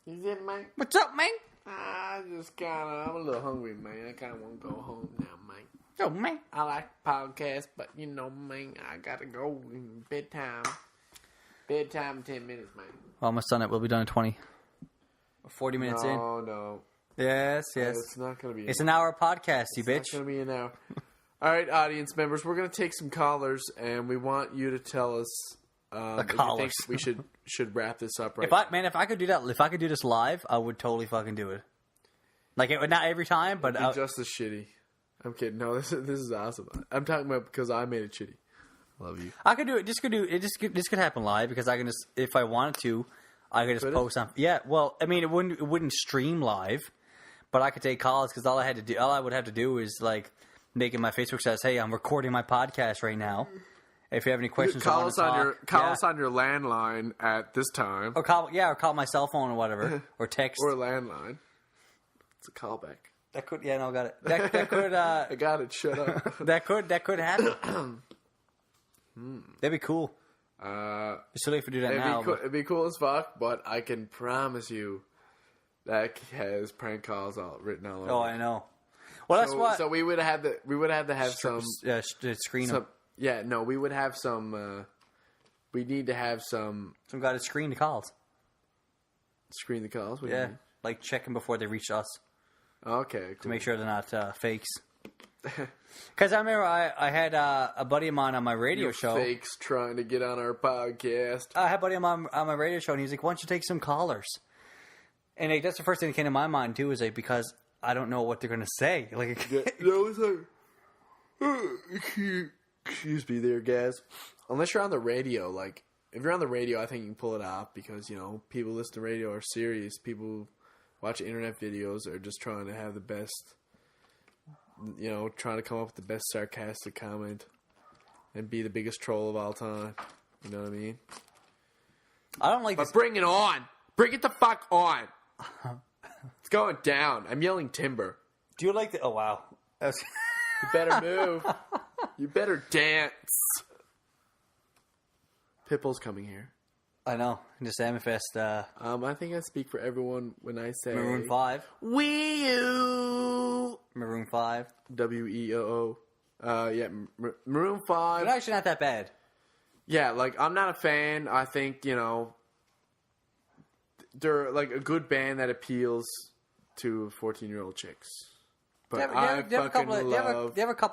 Is it, man? What's up, man? I'm a little hungry, man. I kind of want to go home now, man. Oh, man. I like podcasts, but you know, man, I gotta go. Bedtime. Bedtime in 10 minutes, man. Almost done it. We'll be done in 20 or 40 minutes in. No. Yes. It's not gonna be. It's an hour podcast, you bitch. It's not gonna be an hour. All right, audience members, we're gonna take some callers, and we want you to tell us if you think we should wrap this up right. If I could do that, if I could do this live, I would totally fucking do it. Like, it would not every time, but It'd be just as shitty. I'm kidding. No, this is awesome. I'm talking about because I made it shitty. Love you. I could do it. This could happen live because I can just, if I wanted to, I could just post on. Yeah, well, I mean, it wouldn't stream live, but I could take calls because all I would have to do is like make it my Facebook says, "Hey, I'm recording my podcast right now. If you have any questions, call us on your landline at this time, or call my cell phone or whatever, or text or landline. It's a callback. That could, yeah, no, got it. That could. I got it. Shut up. that could happen. That'd be cool. It's too late for do that now. It'd be cool as fuck, but I can promise you that has prank calls written all over. Oh, I know. Well, that's what. So we would have to have some screen. Yeah, no, we would have some. We need to have some guy to screen the calls. Screen the calls. What do yeah, you mean? Like checking before they reach us. Okay, cool. To make sure they're not fakes. Because I remember I had a buddy of mine on my radio show. Fakes trying to get on our podcast. I had a buddy of mine on my radio show, and he's like, "Why don't you take some callers?" And like, that's the first thing that came to my mind too, is like, because I don't know what they're gonna say. Like, it's like, excuse me, there, guys. Unless you're on the radio, like if you're on the radio, I think you can pull it off because people listen to radio are serious. People watch internet videos are just trying to have the best. Trying to come up with the best sarcastic comment and be the biggest troll of all time. You know what I mean? I don't like but this. Bring it on. Bring it the fuck on. It's going down. I'm yelling timber. Do you like the... Oh, wow. You better move. You better dance. Pipple's coming here. I know. Just Amifest. I think I speak for everyone when I say... Maroon 5. Wee you. Maroon 5. WEOO. Yeah, Maroon 5. They're actually not that bad. Yeah, like, I'm not a fan. I think, they're, like, a good band that appeals to 14-year-old chicks. But they have a couple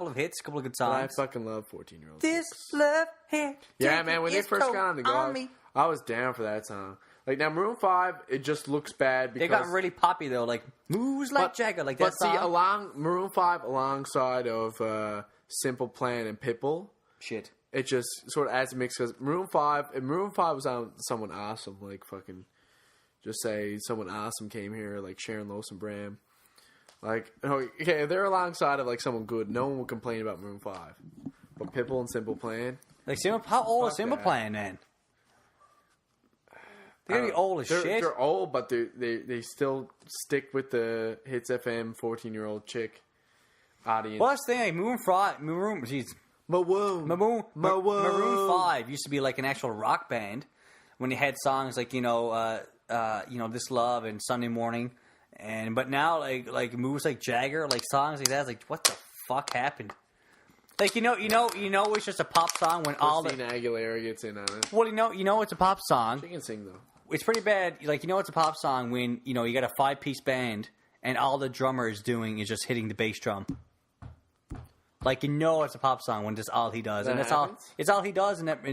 of hits, a couple of good songs. I fucking love 14-year-olds. This love hit. Yeah, man, when they first got on the go, I was down for that song. Like, now, Maroon 5, it just looks bad because... They got really poppy, though, like, moves like Jagger, like that song. But see, Maroon 5 alongside of Simple Plan and Pitbull... Shit. It just sort of adds a mix, because Maroon 5 was on someone awesome, like, fucking... Just say someone awesome came here, like Sharon Lois and Bram. Like, okay, if they're alongside of, like, someone good, no one will complain about Maroon 5. But Pitbull and Simple Plan... Like, how old is Simple Plan, then? They're going to be old as shit. They're old, but they still stick with the Hits FM 14-year-old chick audience. Well, that's the thing. Maroon 5 used to be like an actual rock band when they had songs like, This Love and Sunday Morning. But now, like moves like Jagger, like songs like that, it's like, what the fuck happened? Like, it's just a pop song when Christina Aguilera gets in on it. Well, it's a pop song. She can sing, though. It's pretty bad. Like, it's a pop song when, you got a 5-piece band and all the drummer is doing is just hitting the bass drum. Like, it's a pop song when that's all he does. And it's all he does in that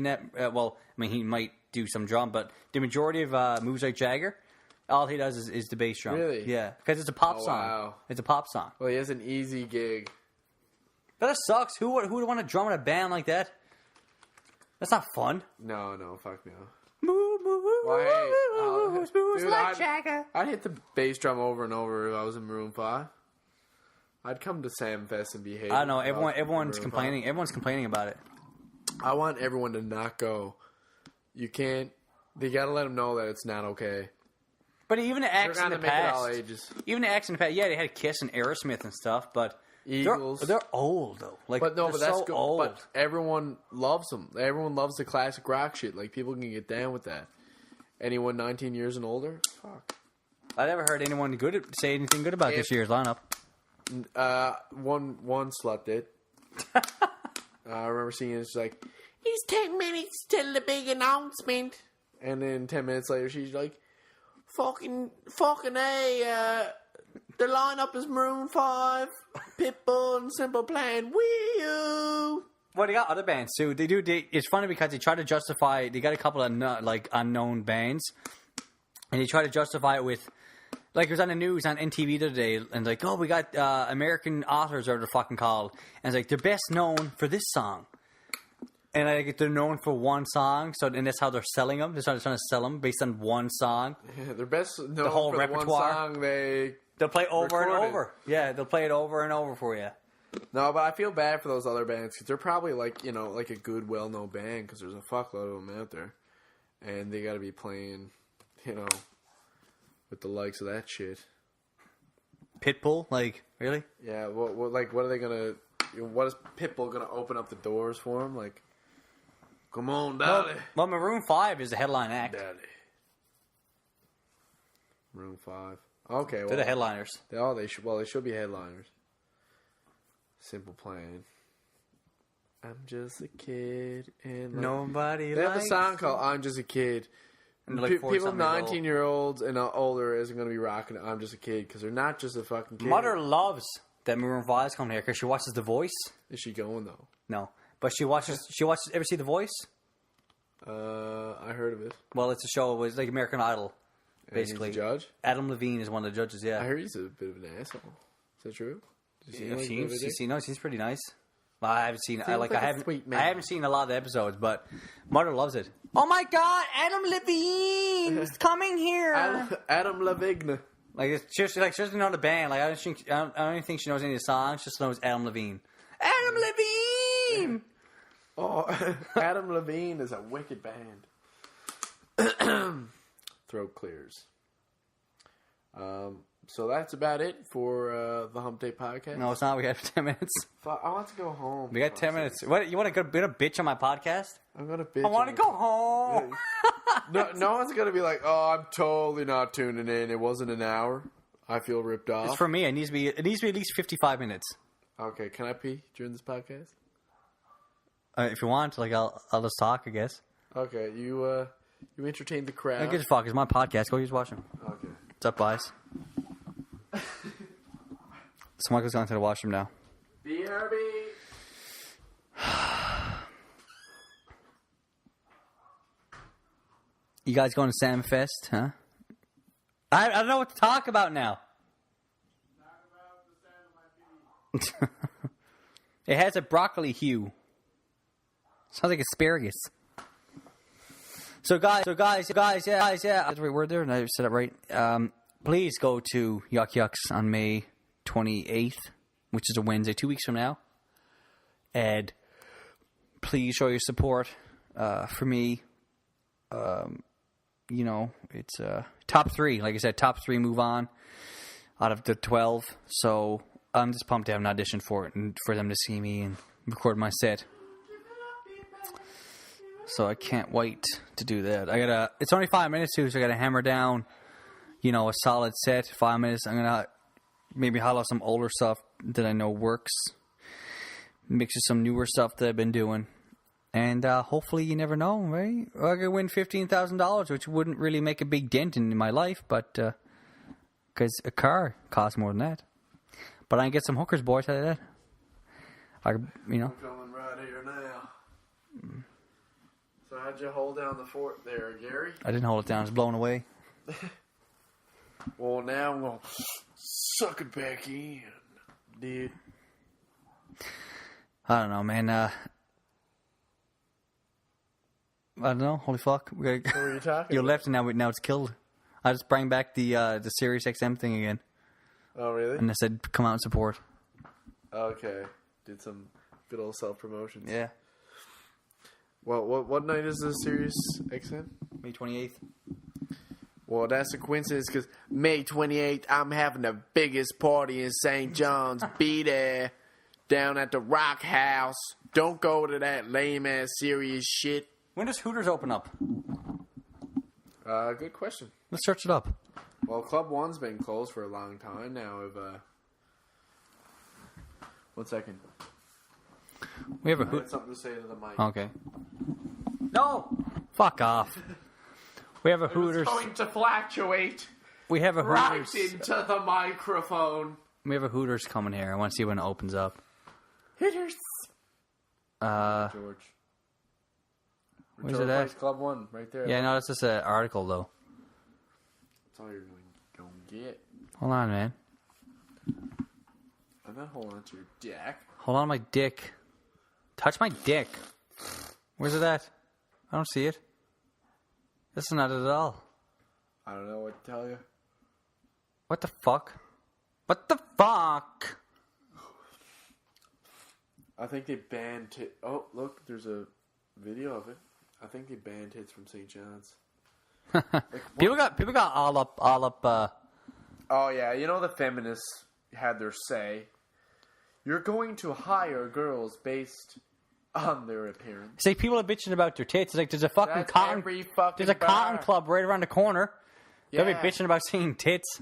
well, I mean, he might do some drum, but the majority of moves like Jagger, all he does is the bass drum. Really? Yeah. Because it's a pop song. Wow. It's a pop song. Well, he has an easy gig. That sucks. Who would want to drum in a band like that? That's not fun. No, fuck no. Moves like Jagger. I'd hit the bass drum over and over if I was in Maroon 5. I'd come to Sam Fest and be hated. I don't know. Everyone's complaining. Everyone's complaining about it. I want everyone to not go. You can't. They got to let them know that it's not okay. But even the acts in the past, all ages. yeah, they had Kiss and Aerosmith and stuff. But Eagles. They're old though. Like, but no, but that's so good. old. But everyone loves them. Everyone loves the classic rock shit. Like people can get down with that. Anyone 19 years and older? Fuck. I never heard anyone say anything good about this year's lineup. One slut did. I remember seeing it. It's like, it's 10 minutes till the big announcement. And then 10 minutes later, she's like, fucking A, the lineup is Maroon 5, Pitbull, and Simple Plan. Wee you. Well, they got other bands too. It's funny because they try to justify. They got a couple of unknown bands, and they try to justify it with, like, it was on the news on NTV the other day, and like, oh, we got American authors, or they're fucking called, and it's like they're best known for this song, and like they're known for one song, and that's how they're selling them. They're trying to sell them based on one song. Yeah, they're best known the whole for repertoire. one song they'll play over recorded. and over. Yeah, they'll play it over and over for you. No, but I feel bad for those other bands because they're probably like a good, well-known band because there's a fuckload of them out there, and they got to be playing, with the likes of that shit. Pitbull, like, really? Yeah, what are they gonna? What is Pitbull gonna open up the doors for them? Like, come on, Daddy. Well, Maroon 5 is the headline act. Daddy. Maroon 5. Okay, well, They're the headliners. They should be headliners. Simple Plan. I'm just a kid, and Nobody. They have a song called "I'm Just a Kid." And like People 19-year-olds and older isn't going to be rocking "I'm Just a Kid" because they're not just a fucking kid. Mother loves that Maroon 5's coming here because she watches The Voice. Is she going though? No, but she watches. Ever see The Voice? I heard of it. Well, it's a show. It was like American Idol, basically. And he's a judge. Adam Levine is one of the judges. Yeah, I heard he's a bit of an asshole. Is that true? He's pretty nice. Well, I haven't seen. I sweet man. haven't seen a lot of the episodes, but Mother loves it. Oh my God, Adam Levine is coming here. Adam Levine. Like it's just like she doesn't know the band. Like I don't even think she knows any of the songs. She just knows Adam Levine. Adam Levine. Oh, Adam Levine is a wicked band. Throat clears. So that's about it for the Hump Day podcast. No, it's not. We got 10 minutes. I want to go home. We got 10 minutes. What you want to go bitch on my podcast? I'm gonna bitch. I want to go home. No one's gonna be like, "Oh, I'm totally not tuning in. It wasn't an hour. I feel ripped off." It's for me. It needs to be at least 55 minutes. Okay, can I pee during this podcast? If you want, like I'll just talk, I guess. Okay, you entertain the crowd. I give a fuck. It's my podcast. Go just watch them. Okay. What's up, guys? So Michael's going to the washroom now. BRB. You guys going to Salmon Fest, huh? I don't know what to talk about now. It has a broccoli hue. Sounds like asparagus. So guys, yeah. That's the right word there, and I said it right. Please go to Yuck Yucks on May 28th, which is a Wednesday, 2 weeks from now. And please show your support for me. It's top 3. Like I said, top 3 move on out of the 12. So I'm just pumped to have an audition for it and for them to see me and record my set. So I can't wait to do that. It's only 5 minutes too, so I gotta hammer down, a solid set. 5 minutes. I'm gonna maybe highlight some older stuff that I know works. Mix with some newer stuff that I've been doing. And hopefully, you never know, right? I could win $15,000, which wouldn't really make a big dent in my life, but because a car costs more than that. But I can get some hookers, boys, out of that. I'm coming right here now. So how'd you hold down the fort there, Gary? I didn't hold it down. It's blown away. Well, now I'm going to suck it back in, dude. I don't know, man. I don't know. Holy fuck. What were you talking You about? left and now it's killed. I just bring back the Sirius XM thing again. Oh, really? And I said, come out and support. Okay. Did some good old self-promotions. Yeah. Well, what night is this Sirius XM? May 28th. Well, that's a coincidence because May 28th, I'm having the biggest party in St. John's. Be there down at the Rock House. Don't go to that lame-ass serious shit. When does Hooters open up? Good question. Let's search it up. Well, Club One's been closed for a long time now. 1 second. We have a I had Hooters. something to say to the mic. Okay. No! Fuck off. We have a Hooters. It's going to fluctuate We have a right Hooters. into the microphone. We have a Hooters coming here. I want to see when it opens up. Hitters. Uh, George. Where's it at? Club One, right there. yeah, no, that's just an article, though. That's all you're going to get. Hold on, man. I'm not holding on to your dick. Hold on my dick. Touch my dick. Where's it at? I don't see it. This is not it at all. I don't know what to tell you. What the fuck? What the fuck? I think they banned it. Oh, look, there's a video of it. I think they banned hits from St. John's. People got all up. Oh, yeah, you know the feminists had their say. You're going to hire girls based on their appearance. See, people are bitching about their tits. It's like there's a fucking That's cotton. every fucking There's a cotton bar. club right around the corner. They'll be Yeah. bitching about seeing tits.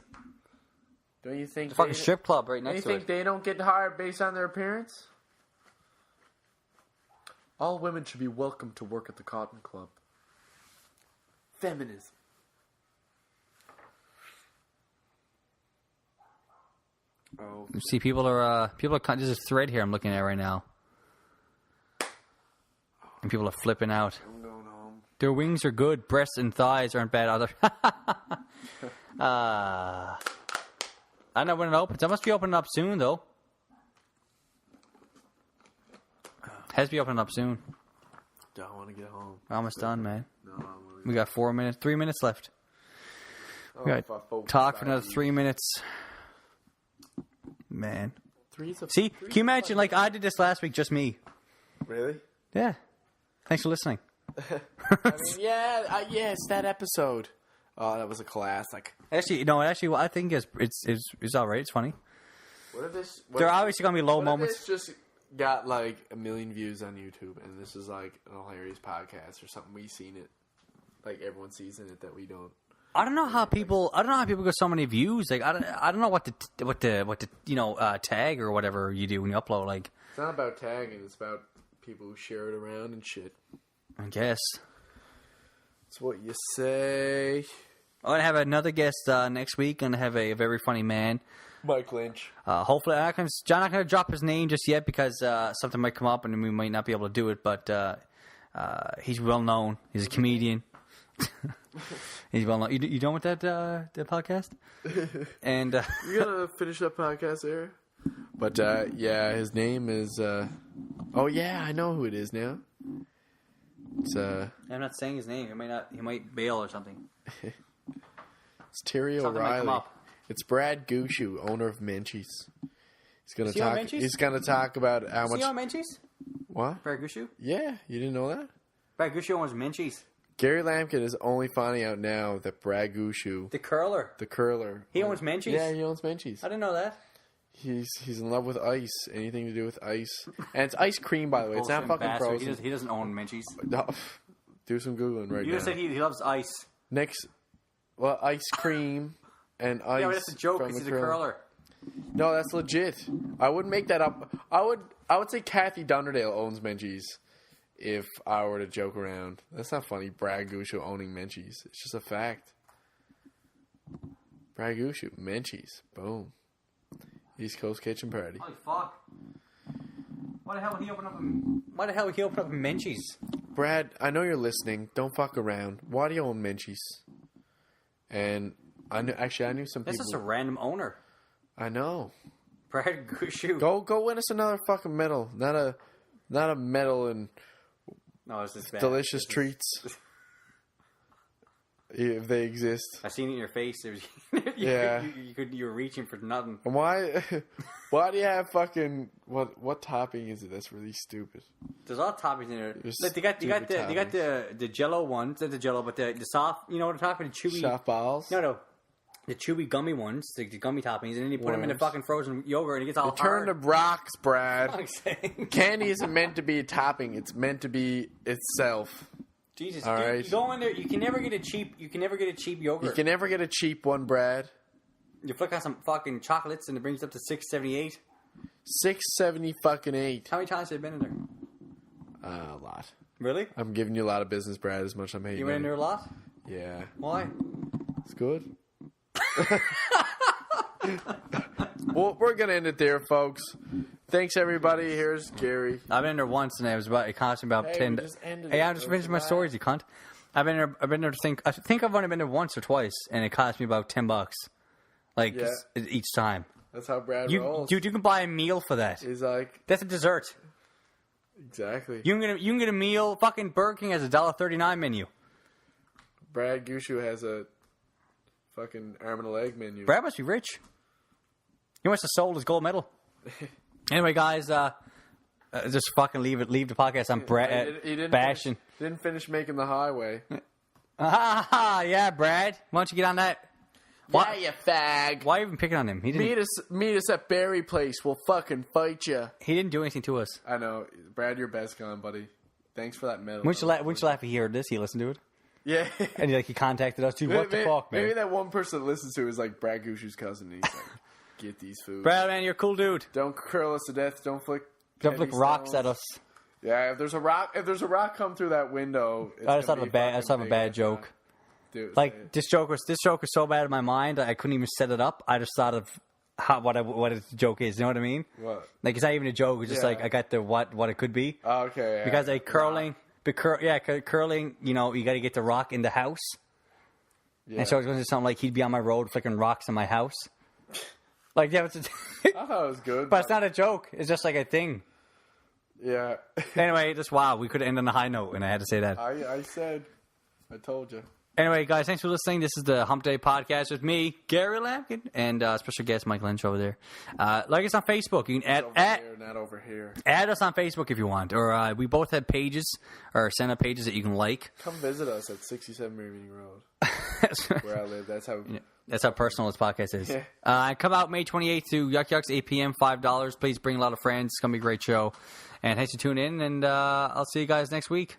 Don't you think There's a fucking strip club right Don't you next to think it. they don't get hired based on their appearance? All women should be welcome to work at the Cotton Club. Feminism. Oh, See, people are. There's a thread here I'm looking at right now, and people are flipping out. I'm going home. Their wings are good. Breasts and thighs aren't bad either. I don't know when it opens. That must be opening up soon, though. Has to be opening up soon. Don't want to get home. We're almost done, man. No, I'm We got 4 minutes, 3 minutes left. oh, We got if I focus talk for on another these. 3 minutes. Man. Three's a- See, three's can you a imagine, like, I did this last week, just me. Really? Yeah. Thanks for listening. I mean, yeah, it's that episode. Oh, that was a classic. Actually, no, I think it's all right. It's funny. What if this? There are obviously going to be low What moments. if this just got like 1 million views on YouTube, and this is like an hilarious podcast or something? We seen it, like everyone sees in it that we don't. I don't know how people get so many views. Like, I don't know what the tag or whatever you do when you upload. Like, It's not about tagging; it's about people who share it around and shit. I guess. It's what you say. I'm gonna have another guest next week. Gonna have a very funny man. Mike Lynch. Hopefully, John not gonna drop his name just yet because something might come up and we might not be able to do it. But he's well known. He's a comedian. He's well known. You done with that podcast? And You gotta finish that podcast there. But yeah, his name is. Oh yeah, I know who it is now. It's I'm not saying his name. He might bail or something. It's Terry Something might come O'Reilly. up. It's Brad Gushu, owner of Menchie's. He's gonna Is he on talk. Menchie's? He's gonna talk about how much. See on Menchie's? What? Brad Gushu? Yeah, you didn't know that? Brad Gushu owns Menchie's. Gary Lamkin is only finding out now that Brad Gushu, The curler. the curler, He owns Menchie's? Yeah, he owns Menchie's. I didn't know that. He's in love with ice. Anything to do with ice, and it's ice cream, by the way. It's not Bullshit fucking bastard. frozen. He doesn't own Menchie's. No, do some googling right You now. just said he loves ice. Next, well, ice cream and ice. Yeah, but that's a joke from because the he's a curler. No, that's legit. I wouldn't make that up. I would say Kathy Dunderdale owns Menchie's if I were to joke around. That's not funny. Brad Gushu owning Menchie's. It's just a fact. Brad Gushu, Menchie's. Boom. East Coast Kitchen Party. Holy fuck. Why the hell would he open up a Menchie's? Brad, I know you're listening. Don't fuck around. Why do you own Menchie's? And I knew some That's people. just a random owner. I know. Brad Gushu. Go win us another fucking medal. Not a medal and No, it's just bad. delicious treats. if they exist. I seen it in your face. It was, you were reaching for nothing. And why do you have fucking what topping is it? That's really stupid. There's all toppings in there. Like they got the Jello ones, not the Jello, but the soft. You know what I'm talking about? The chewy soft balls. No, the chewy gummy ones, the gummy toppings, and then you put them in the fucking frozen yogurt, and it gets all hard. Turn to rocks, Brad. Candy isn't meant to be a topping; it's meant to be itself. Jesus, all dude, right. You go in there. You can never get a cheap. You can never get a cheap yogurt. You can never get a cheap one, Brad. You flick on some fucking chocolates, and it brings it up to $6.78. $6.78. How many times have you been in there? A lot. Really? I'm giving you a lot of business, Brad. As much as I'm hating. You went in there a lot? Yeah. Why? It's good. Well, we're gonna end it there, folks. Thanks, everybody. Here's Gary. I've been in there once, and it cost me about 10. Hey, I'm just finishing my stories, you cunt. I've been there to think. I think I've only been there once or twice, and it cost me about $10, like each time. That's how Brad rolls. Dude, you can buy a meal for that. He's like, that's a dessert. Exactly. You can get a meal. Fucking Burger King has a $1.39 menu. Brad Gushu has a fucking arm and a leg menu. Brad must be rich. He wants to sold his gold medal. Anyway, guys, just fucking leave the podcast. I'm bashing. Didn't finish making the highway. Yeah, Brad. Why don't you get on that? Yeah, you fag. Why are you even picking on him? He didn't meet us at Barry Place. We'll fucking fight you. He didn't do anything to us. I know, Brad. You're best gone, buddy. Thanks for that medal. Wouldn't you laugh if he heard this? He listened to it. Yeah. And he contacted us too. What the fuck, man? Maybe that one person that listens to it is like Brad Gushu's cousin. And he's like, get these foods. Brad, man, you're a cool dude. Don't curl us to death. Don't flick rocks at us. Yeah, if there's a rock come through that window, I just thought of a bad joke. Dude, like this joke was so bad in my mind I couldn't even set it up. I just thought of what the joke is. You know what I mean? What? Like it's not even a joke. It's just like I got the what it could be. Oh, okay. Yeah. Because curling. You know, you got to get the rock in the house. Yeah. And so it's going to sound like he'd be on my road flicking rocks in my house. Like I thought it was good, but it's not a joke. It's just like a thing. Yeah. Anyway, just we could end on a high note, and I had to say that. I told you. Anyway, guys, thanks for listening. This is the Hump Day Podcast with me, Gary Lamkin, and special guest Mike Lynch over there. Like us on Facebook. You can not over here. Add us on Facebook if you want. Or we both have pages, or send up pages that you can like. Come visit us at 67 Meeting Road. Where I live. That's how personal this podcast is. Yeah. Come out May 28th to Yuck Yucks, 8 p.m., $5. Please bring a lot of friends. It's going to be a great show. And thanks for tuning in, and I'll see you guys next week.